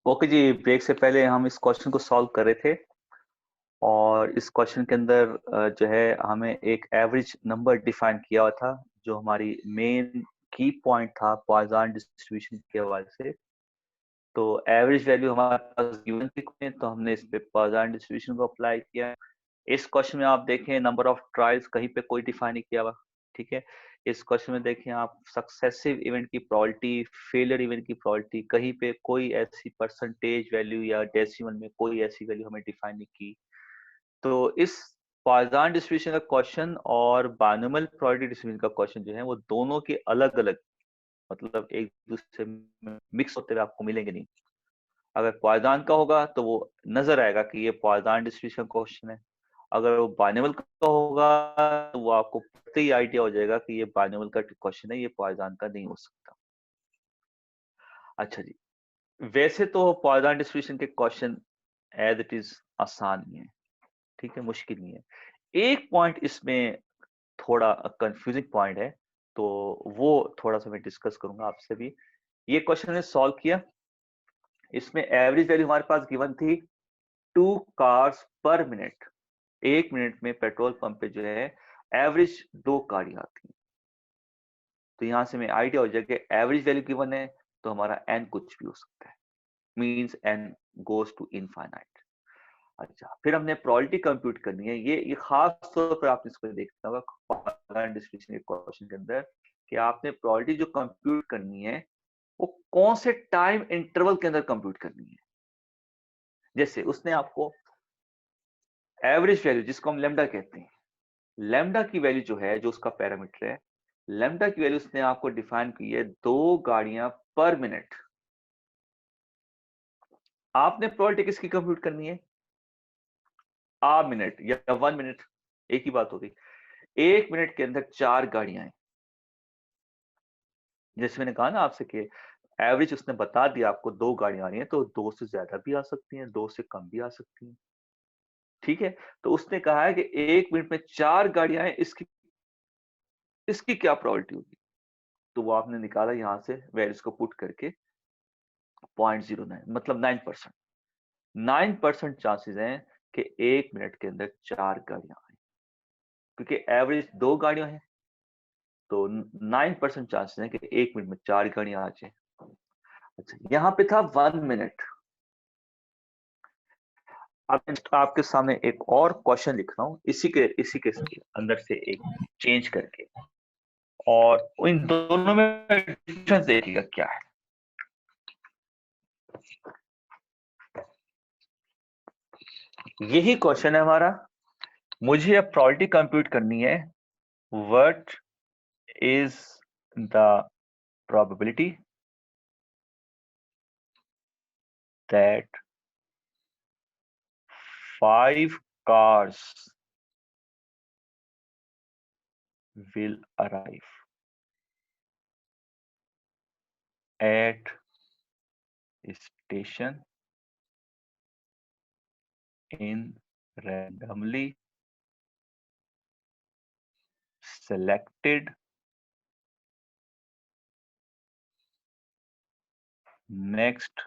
Okay जी, break से पहले हम इस क्वेश्चन को सॉल्व कर रहे थे और इस क्वेश्चन के अंदर जो है हमें एक एवरेज नंबर डिफाइन किया हुआ था जो हमारी मेन की पॉइंट था पॉइसन डिस्ट्रीब्यूशन के हवाले से। तो एवरेज वैल्यू हमारे पास गिवन थी तो हमने इस पे पॉइसन डिस्ट्रीब्यूशन को अप्लाई किया। इस क्वेश्चन में आप देखें नंबर ऑफ ट्रायल्स कहीं पे कोई डिफाइन नहीं किया हुआ। ठीक है, इस क्वेश्चन में देखें आप सक्सेसिव इवेंट की प्रोबेबिलिटी, फेलियर इवेंट की प्रोबेबिलिटी, कहीं पे कोई ऐसी परसेंटेज वैल्यू या डेसिमल में कोई ऐसी वैल्यू हमें डिफाइन नहीं की। तो इस पॉइसन डिस्ट्रीब्यूशन का क्वेश्चन और बायनोमियल प्रोबेबिलिटी डिस्ट्रीब्यूशन का क्वेश्चन जो है वो दोनों के अलग अलग, मतलब एक दूसरे में मिक्स होते हुए आपको मिलेंगे नहीं। अगर पॉइसन का होगा तो वो नजर आएगा कि ये पॉइसन डिस्ट्रीब्यूशन क्वेश्चन है। अगर वो बायनोमियल का होगा तो वो आपको पता ही आइडिया हो जाएगा कि ये बायनोमियल का क्वेश्चन है, ये पॉइसन का नहीं हो सकता। अच्छा जी, वैसे तो पॉइसन डिस्ट्रीब्यूशन के क्वेश्चन एज इट इज आसान ही है, ठीक है, मुश्किल नहीं है। एक पॉइंट इसमें थोड़ा कंफ्यूजिंग पॉइंट है, तो वो थोड़ा सा मैं डिस्कस करूंगा आपसे भी। ये क्वेश्चन ने सॉल्व किया। इसमें एवरेज वैल्यू हमारे पास गिवन थी 2 कार्स पर मिनट। 1 मिनट में पेट्रोल पंप पे जो है एवरेज 2 गाड़ियां आती हैं। तो यहां से हमें आइडिया हो जाएगा कि एवरेज वैल्यू गिवन है तो हमारा एन कुछ भी हो सकता है, means n goes to infinite. अच्छा, फिर हमने प्रोबेबिलिटी कंप्यूट करनी है। ये खास तौर पर आपने इसको देखना होगा डिस्ट्रीब्यूशन के क्वेश्चन के अंदर कि आपने प्रोबेबिलिटी जो कंप्यूट करनी है वो कौन से टाइम इंटरवल के अंदर कंप्यूट करनी है। जैसे उसने आपको एवरेज वैल्यू जिसको हम लेमडा कहते हैं, लेमडा की वैल्यू जो है, जो उसका पैरामीटर है, लेमडा की वैल्यू उसने आपको डिफाइन की है 2 गाड़ियां पर मिनट। आपने प्रोबेबिलिटी किसकी कंप्यूट करनी है, आ मिनट या 1 मिनट, एक ही बात होगी। 1 मिनट के अंदर 4 गाड़ियां हैं। जैसे मैंने कहा ना आपसे कि एवरेज उसने बता दिया आपको 2 गाड़ियां आ रही हैं, तो 2 से ज्यादा भी आ सकती हैं, 2 से कम भी आ सकती हैं। ठीक है, तो उसने कहा है कि 1 मिनट में 4 गाड़ियां हैं, इसकी इसकी क्या प्रोबेबिलिटी होगी। तो वो आपने निकाला यहां से वैल्यूज को पुट करके 0.09, मतलब 9%। 9% चांसेस हैं कि 1 मिनट के अंदर 4 गाड़ियां आए, क्योंकि एवरेज 2 गाड़ियां हैं। तो 9% चांसेस हैं कि 1 मिनट में 4 गाड़ियां आ जाए। अच्छा, यहाँ पे था 1 मिनट। अब आपके सामने एक और क्वेश्चन लिख रहा हूँ इसी के अंदर से एक चेंज करके, और इन दोनों में डिफरेंस देखिएगा क्या है। यही क्वेश्चन है हमारा। मुझे अब प्रोबेबिलिटी कंप्यूट करनी है। What is the probability that 5 cars will arrive at a station in randomly selected next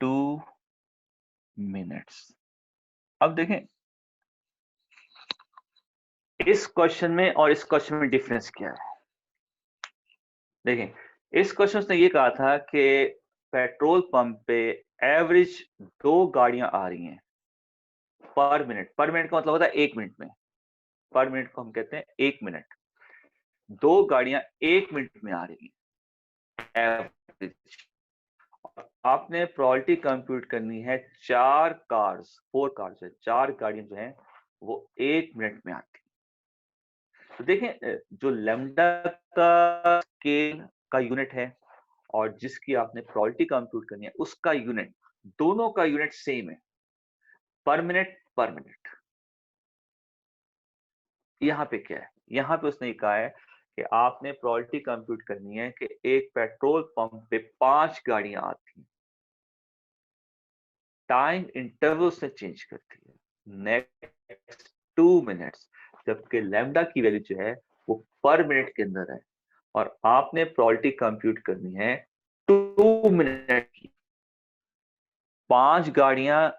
2 minutes। अब देखें इस क्वेश्चन में और इस क्वेश्चन में डिफरेंस क्या है। देखें, इस क्वेश्चन ने ये कहा था कि पेट्रोल पंप पे एवरेज 2 गाड़ियां आ रही हैं पर मिनट। पर मिनट का मतलब होता है 1 मिनट में। पर मिनट को हम कहते हैं 1 मिनट। 2 गाड़ियां 1 मिनट में आ रही हैं एवरेज। आपने प्रोबेबिलिटी कंप्यूट करनी है 4 कार्स है, 4 गाड़ियां जो हैं वो 1 मिनट में आती हैं। तो देखें, जो लेमडा का स्केल का यूनिट है और जिसकी आपने प्रोबेबिलिटी कंप्यूट करनी है उसका यूनिट, दोनों का यूनिट सेम है, पर मिनट पर मिनट। यहाँ पे क्या है, यहाँ पे उसने कहा है कि आपने प्रोबेबिलिटी कंप्यूट करनी है कि एक पेट्रोल पंप पे 5 गाड़ियां आती हैं, टाइम इंटरवल से चेंज करती है नेक्स्ट 2 मिनट्स, जबकि लैम्डा की वैल्यू जो है वो पर मिनट के अंदर है। और आपने प्रोबेबिलिटी कंप्यूट करनी है 2 मिनट की, 5 गाड़ियां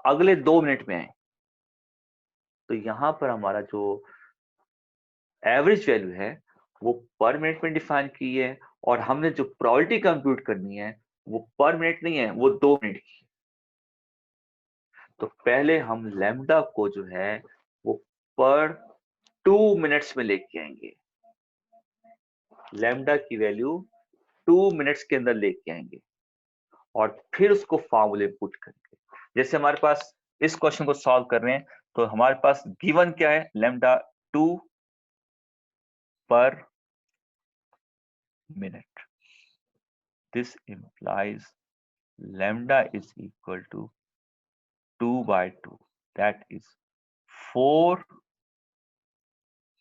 अगले 2 मिनट में आए, तो यहां पर हमारा जो एवरेज वैल्यू है वो पर मिनट में डिफाइन की है, और हमने जो प्रोबेबिलिटी कंप्यूट करनी है वो पर मिनट नहीं है, वो 2 मिनट की। तो पहले हम लैम्डा को जो है वो पर 2 मिनट्स में लेके आएंगे, लैम्डा की वैल्यू 2 मिनट्स के अंदर लेके आएंगे, और फिर उसको फॉर्मूले पुट करेंगे। जैसे हमारे पास इस क्वेश्चन को सॉल्व कर रहे हैं, तो हमारे पास गिवन क्या है, लैम्डा 2 पर minute. This implies lambda is equal to 2 by 2, that is 4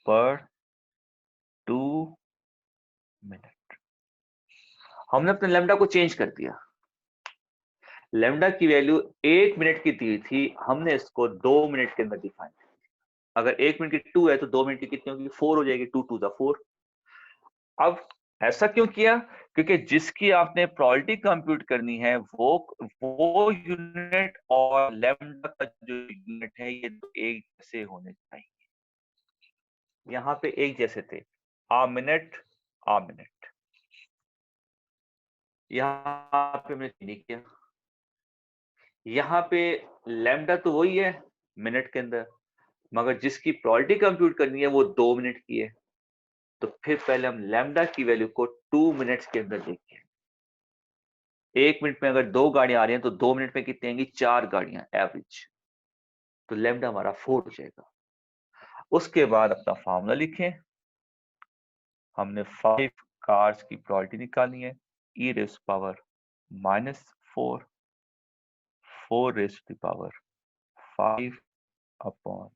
per 2 minute. हमने अपने लैम्डा को चेंज कर दिया, लैम्डा की वैल्यू 1 मिनट की दी थी, हमने इसको 2 मिनट के अंदर डिफाइन किया। अगर 1 मिनट की 2 है तो 2 मिनट की कितनी होगी, 4 हो जाएगी, 2 टू द 4। अब ऐसा क्यों किया, क्योंकि जिसकी आपने प्रोबेबिलिटी कंप्यूट करनी है वो यूनिट और लैम्डा का जो यूनिट है ये तो एक जैसे होने चाहिए। यहाँ पे एक जैसे थे, आ मिनट, यहाँ पे हमने नहीं किया। यहाँ पे लैम्डा तो वही है मिनट के अंदर, मगर जिसकी प्रोबेबिलिटी कंप्यूट करनी है वो 2 मिनट की है। तो फिर पहले हम लैम्डा की वैल्यू को 2 मिनट्स के अंदर देखें। 1 मिनट में अगर 2 गाड़ियां आ रही हैं तो 2 मिनट में कितनी आएंगी, 4 गाड़ियां एवरेज, तो लैम्डा हमारा 4 हो जाएगा। उसके बाद अपना फॉर्मूला लिखें, हमने 5 कार्स की प्रोबेबिलिटी निकालनी है, e raise power -4, 4 raise to the power 5 अपॉन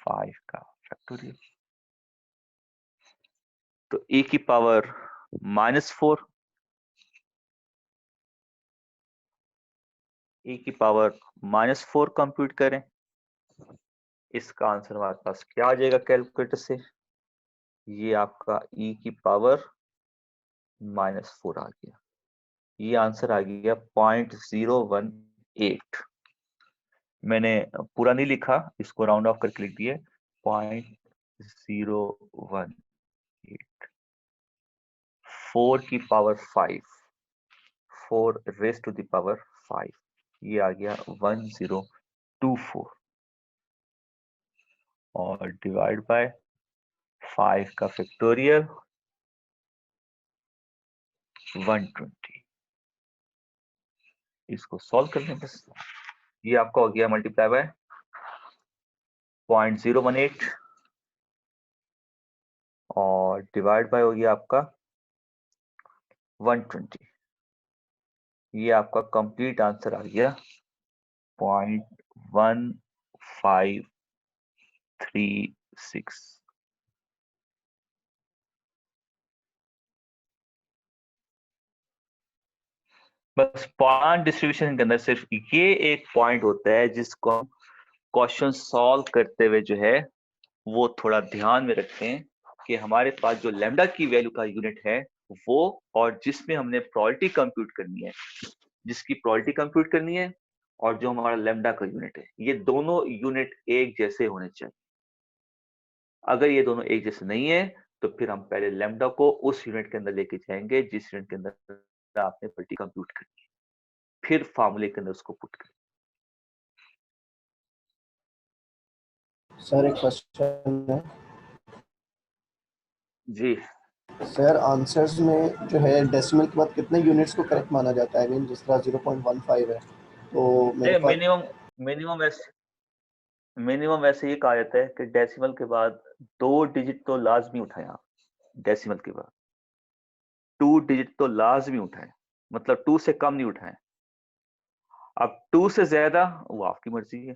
5 का फैक्टोरियल। तो e की पावर -4, e की पावर -4 कंप्यूट करें, इसका आंसर हमारे पास क्या आ जाएगा कैलकुलेटर से, ये आपका e की पावर -4 आ गया, ये आंसर आ गया 0.018। मैंने पूरा नहीं लिखा, इसको राउंड ऑफ करके लिख दिए 0.018, 4 की power 5, 4 raise to the power 5, ये आ गया 1024, और डिवाइड बाय 5 का फैक्टोरियल 120। इसको सॉल्व कर लें बस, ये आपका हो गया मल्टीप्लाई बाय 0.018 और डिवाइड बाय हो गया आपका 120। ये आपका कंप्लीट आंसर आ गया 0.1536। बस पॉइंट डिस्ट्रीब्यूशन के अंदर सिर्फ ये एक पॉइंट होता है जिसको हम क्वेश्चन सॉल्व करते हुए जो है वो थोड़ा ध्यान में रखते हैं कि हमारे पास जो लैम्डा की वैल्यू का यूनिट है वो, और जिसमें हमने प्रोबेबिलिटी कंप्यूट करनी है, जिसकी प्रोबेबिलिटी कंप्यूट करनी है, और जो हमारा लैम्डा का यूनिट है, ये दोनों यूनिट एक जैसे होने चाहिए। अगर ये दोनों एक जैसे नहीं है तो फिर हम पहले लैम्डा को उस यूनिट के अंदर लेके जाएंगे जिस यूनिट के अंदर आपने प्रोबेबिलिटी कंप्यूट करनी है, फिर फार्मूले के अंदर उसको पुट करें। सर एक क्वेश्चन है जी सर, आंसर्स में जो है डेसिमल के बाद कितने यूनिट्स को करेक्ट माना जाता है? आई मीन जिस तरह 0.15 है तो मेरे पास मिनिमम मिनिमम वैसे ये कहा जाता है कि डेसिमल के बाद 2 डिजिट तो लाजमी उठाएं आप, डेसिमल के बाद 2 डिजिट तो लाजमी उठाएं, मतलब 2 से कम नहीं उठाएं। अब 2 से ज्यादा वो आपकी मर्जी है,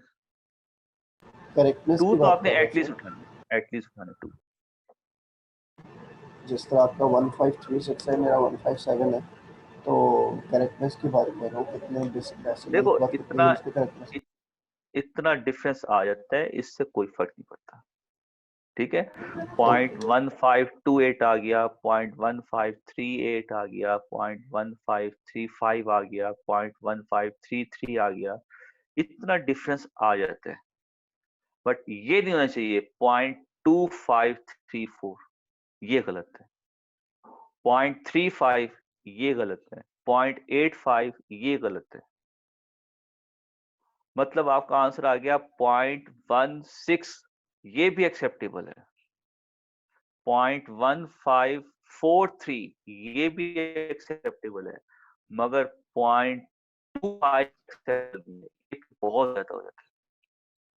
करेक्टनेस 2 की तो बात आपने कर रहा हूँ एटलीस्ट सर। उठाना है, एटलीस्ट उठाना 2। जिस तरह आपका 1536 है, मेरा 157 है, तो करेक्टनेस की बात कर रहा हूँ, कितने डेसिमल देखो के बाद कितने इतना यूनिट्स पे करेक्टनेस? इतना डिफरेंस आ जाता है, इससे कोई फर्क नहीं पड़ता। ठीक है, 0.1528 आ गया, 0.1538 आ गया, 0.1535 आ गया, 0.1533 आ गया, इतना डिफरेंस आ जाता है। बट ये नहीं होना चाहिए 0.2534, ये गलत है। 0.35 ये गलत है, 0.85 ये गलत है। मतलब आपका आंसर आ गया 0.16, ये भी एक्सेप्टेबल है। 0.1543 ये भी एक्सेप्टेबल है, मगर 0.25 बहुत ज्यादा हो जाता है।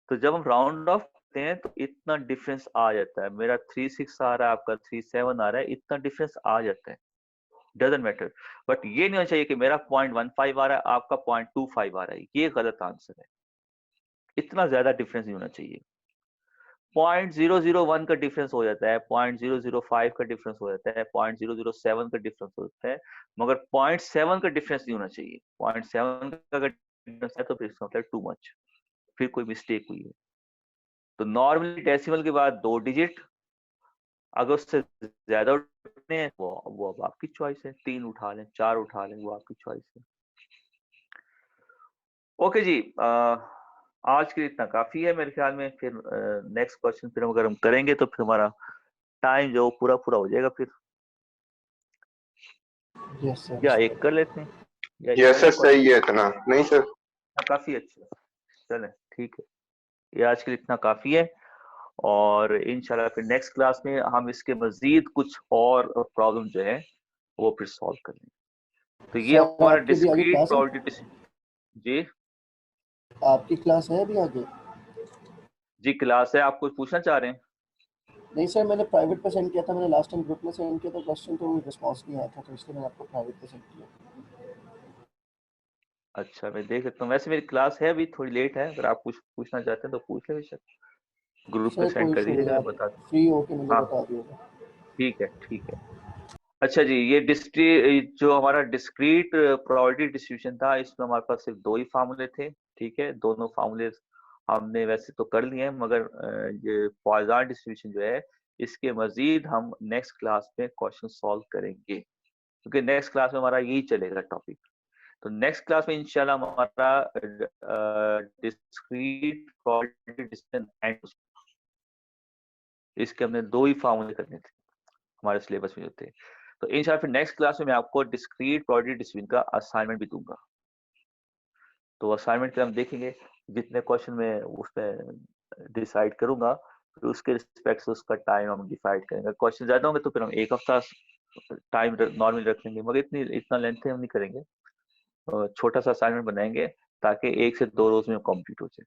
तो जब हम राउंड ऑफ करते हैं तो इतना डिफरेंस आ जाता है। मेरा 36 आ रहा है, आपका 37 आ रहा है, इतना डिफरेंस आ जाता है, डजंट मैटर। बट ये नहीं होना चाहिए कि मेरा 0.15 आ रहा है, आपका 0.25 आ रहा है, ये गलत आंसर है। इतना ज्यादा डिफरेंस नहीं होना चाहिए। 0.001 का डिफरेंस हो जाता है, 0.005 का डिफरेंस हो जाता है, 0.007 का डिफरेंस होता है, मगर 0.7 का डिफरेंस नहीं होना चाहिए। 0.7 का अगर डिफरेंस है तो फिर इसका मतलब टू मच, फिर कोई मिस्टेक हुई है। तो नॉर्मली डेसिमल के बाद 2 डिजिट, अगर उससे ज्यादा उठने हैं वो अब आपकी चॉइस है, 3 उठा लें, 4 उठा लें, वो आपकी चॉइस है। ओके जी, आज के लिए इतना काफी है मेरे ख्याल में। फिर नेक्स्ट क्वेश्चन फिर अगर हम करेंगे तो फिर हमारा टाइम जो पूरा पूरा हो जाएगा। फिर यस सर। या एक कर लेते हैं, या यस इससे सर, सही है इतना नहीं सर। काफी अच्छा, चलें ठीक है, ये आज के लिए इतना काफी है। और इंशाल्लाह फिर नेक्स्ट क्लास में हम इसके मजीद कुछ और प्रॉब्लम जो है वो फिर सॉल्व करेंगे। तो ये सर हमारा आपकी भी आगे डिस्क्रीट क्लास है? प्रोबेबिलिटी। जी आपकी क्लास है अभी आगे? जी क्लास है, आप कुछ पूछना चाह रहे हैं? नहीं सर, मैंने प्राइवेट पे सेंड किया था, मैंने लास्ट टाइम ग्रुप में सेंड किया था क्वेश्चन, तो रिस्पॉन्स नहीं आया था, तो इसलिए मैंने आपको प्राइवेट पे सेंड किया। अच्छा मैं देख सकता हूँ, वैसे मेरी क्लास है अभी थोड़ी लेट है, अगर आप कुछ पूछना चाहते हैं तो पूछ ले बेशक, ग्रुप पे सर सेंड कोई कर इशू नहीं, दीजिएगा, मैं आप बता। फ्री होके मुझे हाँ बता दीजिएगा। ठीक है ठीक है। अच्छा जी, ये डिस्क्रीट जो हमारा डिस्क्रीट प्रोबेबिलिटी डिस्ट्रीब्यूशन था, इसमें हमारे पास सिर्फ 2 ही फार्मूले थे। ठीक है, दोनों फार्मूले हमने वैसे तो कर लिए हैं, मगर ये पॉइजन डिस्ट्रीब्यूशन जो है इसके मजीद हम नेक्स्ट क्लास में क्वेश्चन सॉल्व करेंगे, क्योंकि नेक्स्ट क्लास में हमारा यही चलेगा टॉपिक। तो नेक्स्ट क्लास में इंशाल्लाह हमारा डिस्क्रीट प्रोबेबिलिटी डिस्ट्रीब्यूशन एंड, इसके हमने 2 ही फार्मूले करने थे हमारे सिलेबस में जो थे। तो इंशाल्लाह फिर नेक्स्ट क्लास में मैं आपको डिस्क्रीट प्रोबेबिलिटी डिस्ट्रीब्यूशन का असाइनमेंट भी दूंगा। तो असाइनमेंट हम देखेंगे, जितने क्वेश्चन में उसमें डिसाइड करूंगा, फिर उसके रिस्पेक्ट से उसका टाइम हम डिसाइड करेंगे। क्वेश्चन ज्यादा होंगे तो फिर हम एक हफ्ता टाइम नॉर्मली रख लेंगे, मगर इतना लेंथ हम नहीं करेंगे। छोटा सा असाइनमेंट बनाएंगे ताकि 1 से 2 रोज में कंप्लीट हो जाए।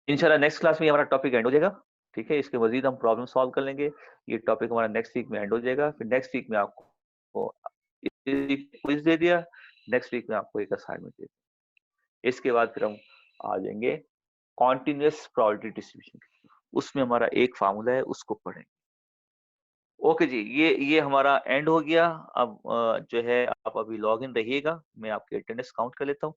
इंशाल्लाह नेक्स्ट क्लास में हमारा टॉपिक एंड हो जाएगा। ठीक है, इसके मजीद हम प्रॉब्लम सॉल्व कर लेंगे। ये टॉपिक हमारा नेक्स्ट वीक में एंड हो जाएगा। फिर नेक्स्ट वीक में आपको क्विज दे दिया, नेक्स्ट वीक में आपको एक असाइनमेंट दे दिया। इसके बाद फिर हम आ जाएंगे कॉन्टिन्यूस प्रोबेबिलिटी डिस्ट्रीब्यूशन, उसमें हमारा एक फार्मूला है, उसको पढ़ेंगे। ओके जी, ये हमारा एंड हो गया। अब जो है आप अभी लॉग इन रहिएगा, मैं आपकी अटेंडेंस काउंट कर लेता हूँ।